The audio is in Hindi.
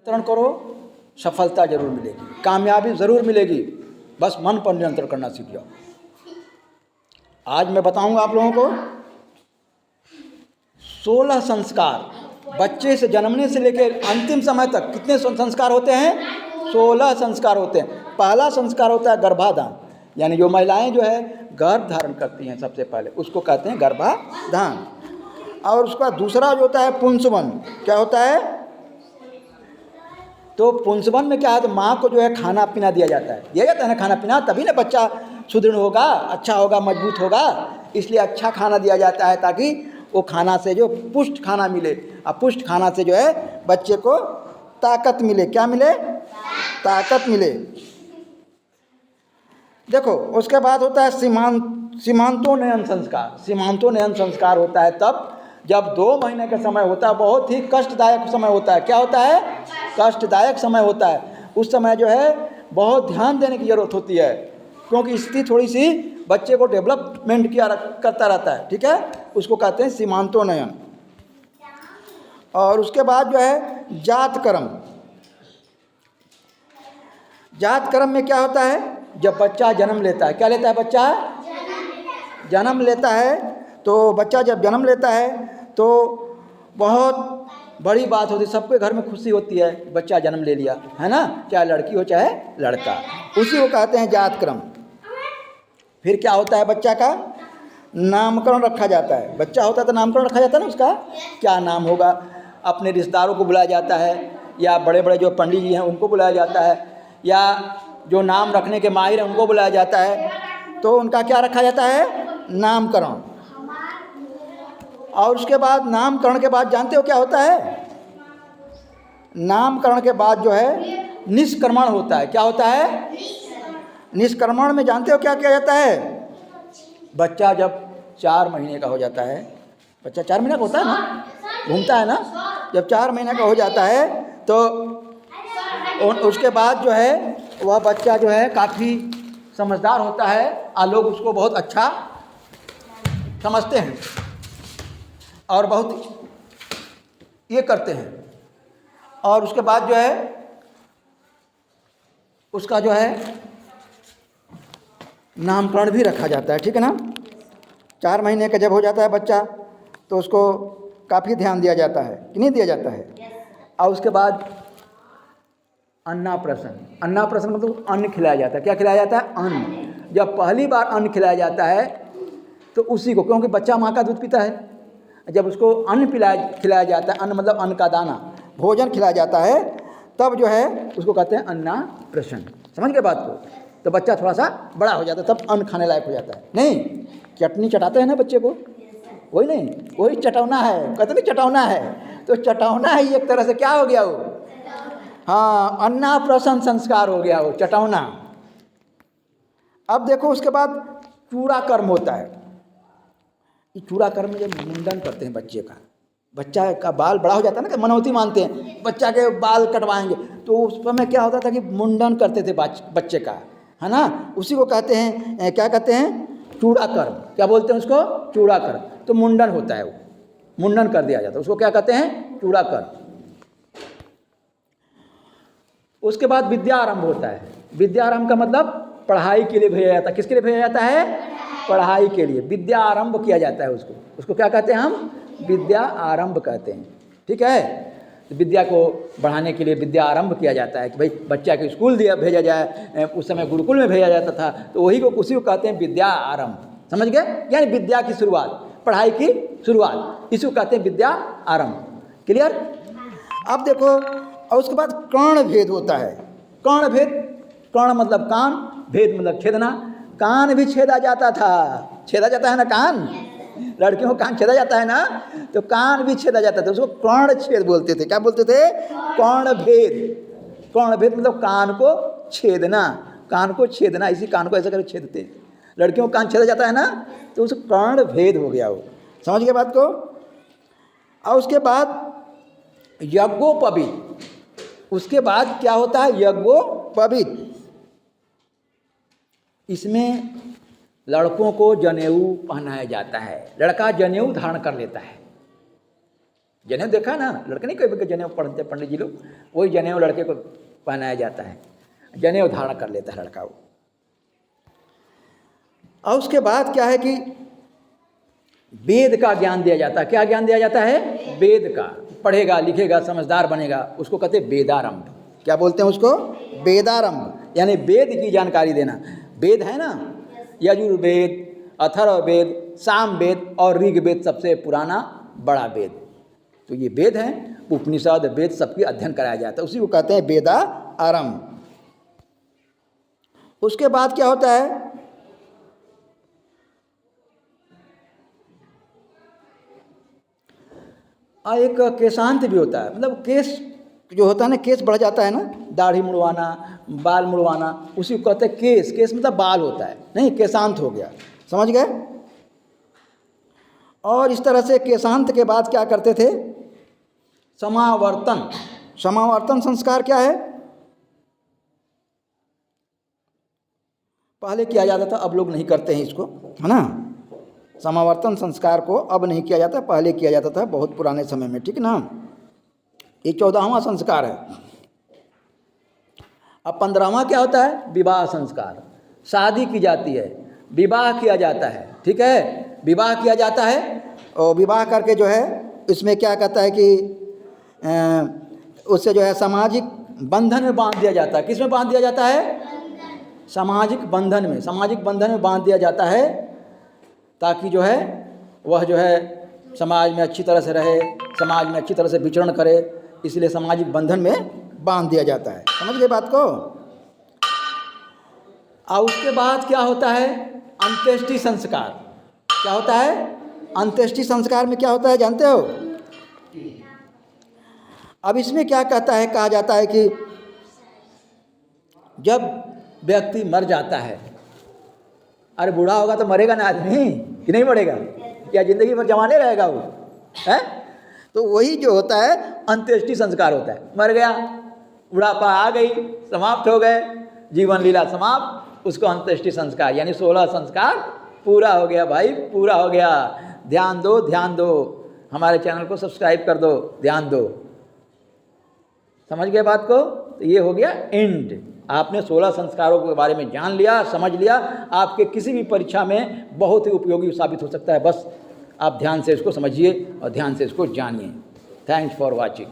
नियंत्रण करो, सफलता जरूर मिलेगी, कामयाबी जरूर मिलेगी। बस मन पर नियंत्रण करना सीख जाओ। आज मैं बताऊंगा आप लोगों को 16 संस्कार। बच्चे से जन्मने से लेकर अंतिम समय तक कितने संस्कार होते हैं? 16 संस्कार होते हैं। पहला संस्कार होता है गर्भाधान, यानी जो महिलाएं जो है गर्भ धारण करती हैं सबसे पहले, उसको कहते हैं गर्भाधान। और उसका दूसरा जो होता है पुंसवन। क्या होता है? तो पुंसवन में क्या है, तो माँ को जो है खाना पीना दिया जाता है ना खाना पीना, तभी ना बच्चा सुदृढ़ होगा, अच्छा होगा, मजबूत होगा। इसलिए अच्छा खाना दिया जाता है ताकि वो खाना से जो पुष्ट खाना मिले, और पुष्ट खाना से जो है बच्चे को ताकत मिले। क्या मिले? ताकत मिले। देखो उसके बाद होता है सीमांतोन्नयन संस्कार। सीमांतोन्नयन संस्कार होता है तब जब 2 महीने का समय होता है, बहुत ही कष्टदायक समय होता है। क्या होता है? कष्टदायक समय होता है। उस समय जो है बहुत ध्यान देने की ज़रूरत होती है, क्योंकि स्थिति थोड़ी सी बच्चे को डेवलपमेंट करता रहता है। ठीक है, उसको कहते हैं सीमांतोन्नयन। और उसके बाद जो है जात कर्म। जात कर्म में क्या होता है? जब बच्चा जन्म लेता है, क्या लेता है बच्चा? जन्म लेता है। तो बच्चा जब जन्म लेता है तो बहुत बड़ी बात होती है, सबके घर में खुशी होती है, बच्चा जन्म ले लिया, है ना, चाहे लड़की हो चाहे लड़का। उसी को कहते हैं जात कर्म। फिर क्या होता है? बच्चा का नामकरण रखा जाता है। बच्चा होता है तो नामकरण रखा जाता है ना, उसका क्या नाम होगा। अपने रिश्तेदारों को बुलाया जाता है, या बड़े बड़े जो पंडित जी हैं उनको बुलाया जाता है, या जो नाम रखने के माहिर हैं उनको बुलाया जाता है। तो उनका क्या रखा जाता है? नामकरण। और उसके बाद नामकरण के बाद जानते हो क्या होता है? नामकरण के बाद जो है निष्क्रमण होता है। क्या होता है? निष्क्रमण में जानते हो क्या किया जाता है? बच्चा जब 4 महीने का हो जाता है, बच्चा 4 महीने का होता है ना, घूमता है ना, जब 4 महीने का हो जाता है तो उसके बाद जो है वह बच्चा जो है काफ़ी समझदार होता है, और लोग उसको बहुत अच्छा समझते हैं और बहुत ये करते हैं। और उसके बाद जो है उसका जो है नामकरण भी रखा जाता है। ठीक है ना। 4 महीने का जब हो जाता है बच्चा तो उसको काफ़ी ध्यान दिया जाता है कि नहीं दिया जाता है। और उसके बाद अन्नाप्राशन। अन्नाप्राशन मतलब अन्न खिलाया जाता है। क्या खिलाया जाता है? अन्न। जब पहली बार अन्न खिलाया जाता है तो उसी को, क्योंकि बच्चा माँ का दूध पीता है, जब उसको अन्न खिलाया जाता है, अन्न मतलब अन्न का दाना, भोजन खिलाया जाता है, तब जो है उसको कहते हैं अन्नाप्राशन। समझ गए बात को? तो बच्चा थोड़ा सा बड़ा हो जाता है, तब अन्न खाने लायक हो जाता है। नहीं, चटनी चटाते हैं ना बच्चे को, वही नहीं, वही चटौना है, कहते नहीं चटौना है, तो चटौना ही एक तरह से क्या हो गया वो? हाँ, अन्नाप्राशन संस्कार हो गया वो, चटौना। अब देखो उसके बाद चूड़ा कर्म होता है। ये चूड़ा कर्म में जब मुंडन करते हैं बच्चे का, बच्चा का बाल बड़ा हो जाता है ना, कि मनौती मानते हैं बच्चा के बाल कटवाएंगे, तो उस समय क्या होता था कि मुंडन करते थे बच्चे का, है ना। उसी को कहते हैं, क्या कहते हैं? चूड़ा कर्म। क्या बोलते हैं उसको? चूड़ा कर्म। तो मुंडन होता है, वो मुंडन कर दिया जाता है, उसको क्या कहते हैं? चूड़ा कर्म। उसके बाद विद्या आरंभ होता है। विद्या आरंभ का मतलब पढ़ाई के लिए भेजा जाता है। किसके लिए भेजा जाता है? पढ़ाई के लिए विद्या आरंभ किया जाता है। उसको क्या कहते हैं? हम विद्या आरंभ कहते हैं। ठीक है, तो विद्या को बढ़ाने के लिए विद्या आरंभ किया जाता है कि भाई बच्चा को स्कूल भेजा जाए। उस समय गुरुकुल में भेजा जाता था, तो उसी को कहते हैं विद्या आरंभ। समझ गए? यानी विद्या की शुरुआत, पढ़ाई की शुरुआत, इसी को कहते हैं विद्या आरंभ। क्लियर? अब देखो, और उसके बाद कर्ण भेद होता है। कर्ण भेद, कर्ण मतलब कान, भेद मतलब छेदना। कान भी छेदा जाता था, छेदा जाता है ना कान, लड़कियों को कान छेदा जाता है ना, तो कान भी छेदा जाता था, उसको कर्ण छेद बोलते थे। क्या बोलते थे? कर्ण भेद। कर्ण भेद मतलब कान को छेदना, कान को छेदना, इसी कान को ऐसा करके छेदते। लड़कियों को कान छेदा जाता है ना, तो उसको कर्ण भेद हो गया वो। समझ गए बात को? और उसके बाद यज्ञोपवीत। उसके बाद क्या होता है? यज्ञोपवीत। इसमें लड़कों को जनेऊ पहनाया जाता है। लड़का जनेऊ धारण कर लेता है। जनेऊ देखा ना, लड़के नहीं कभी जनेऊ पढ़ते पंडित जी लोग, वही जनेऊ लड़के को पहनाया जाता है, जनेऊ धारण कर लेता है लड़का वो। और उसके बाद क्या है कि वेद का ज्ञान दिया जाता है। क्या ज्ञान दिया जाता है? वेद का। पढ़ेगा लिखेगा समझदार बनेगा, उसको कहते हैं वेदारंभ। क्या बोलते हैं उसको? वेदारंभ, यानी वेद की जानकारी देना। वेद है ना, यजुर्वेद, अथर्ववेद, सामवेद और ऋग्वेद सबसे पुराना बड़ा वेद। तो ये वेद हैं, उपनिषद वेद सबकी अध्ययन कराया जाता है, उसी को कहते हैं वेदारंभ। उसके बाद क्या होता है? एक केशांत भी होता है, मतलब केस जो होता है ना, केस बढ़ जाता है ना, दाढ़ी मुड़वाना, बाल मुड़वाना, उसी को कहते हैं केस। केस मतलब बाल होता है, नहीं केशांत हो गया, समझ गए? और इस तरह से केशांत के बाद क्या करते थे? समावर्तन। समावर्तन संस्कार क्या है? पहले किया जाता था, अब लोग नहीं करते हैं इसको, है ना। समावर्तन संस्कार को अब नहीं किया जाता, पहले किया जाता था बहुत पुराने समय में, ठीक ना। ये 14वां संस्कार है। अब 15वां क्या होता है? विवाह संस्कार। शादी की जाती है, विवाह किया जाता है, ठीक है, विवाह किया जाता है। और विवाह करके जो है इसमें क्या कहता है कि उससे जो है सामाजिक बंधन में बांध दिया जाता है। किस में बांध दिया जाता है? सामाजिक बंधन में। सामाजिक बंधन में बांध दिया जाता है ताकि जो है वह जो है समाज में अच्छी तरह से रहे, समाज में अच्छी तरह से विचरण करे, इसलिए सामाजिक बंधन में बांध दिया जाता है। समझ गए बात को? और उसके बाद क्या होता है? अंत्येष्टि संस्कार। क्या होता है? अंत्येष्टि संस्कार में क्या होता है जानते हो? अब इसमें क्या कहता है, कहा जाता है कि जब व्यक्ति मर जाता है, अरे बूढ़ा होगा तो मरेगा ना आदमी, कि नहीं मरेगा? क्या जिंदगी भर जवाने रहेगा वो है? तो वही जो होता है अंत्येष्टि संस्कार होता है। मर गया, बुढ़ापा आ गई, समाप्त हो गए, जीवन लीला समाप्त, उसको अंत्येष्टि संस्कार यानी 16 संस्कार पूरा हो गया भाई, पूरा हो गया। ध्यान दो, ध्यान दो, हमारे चैनल को सब्सक्राइब कर दो, ध्यान दो। समझ गए बात को? तो ये हो गया एंड। आपने 16 संस्कारों के बारे में जान लिया, समझ लिया, आपके किसी भी परीक्षा में बहुत ही उपयोगी साबित हो सकता है। बस आप ध्यान से इसको समझिए और ध्यान से इसको जानिए। Thanks for watching.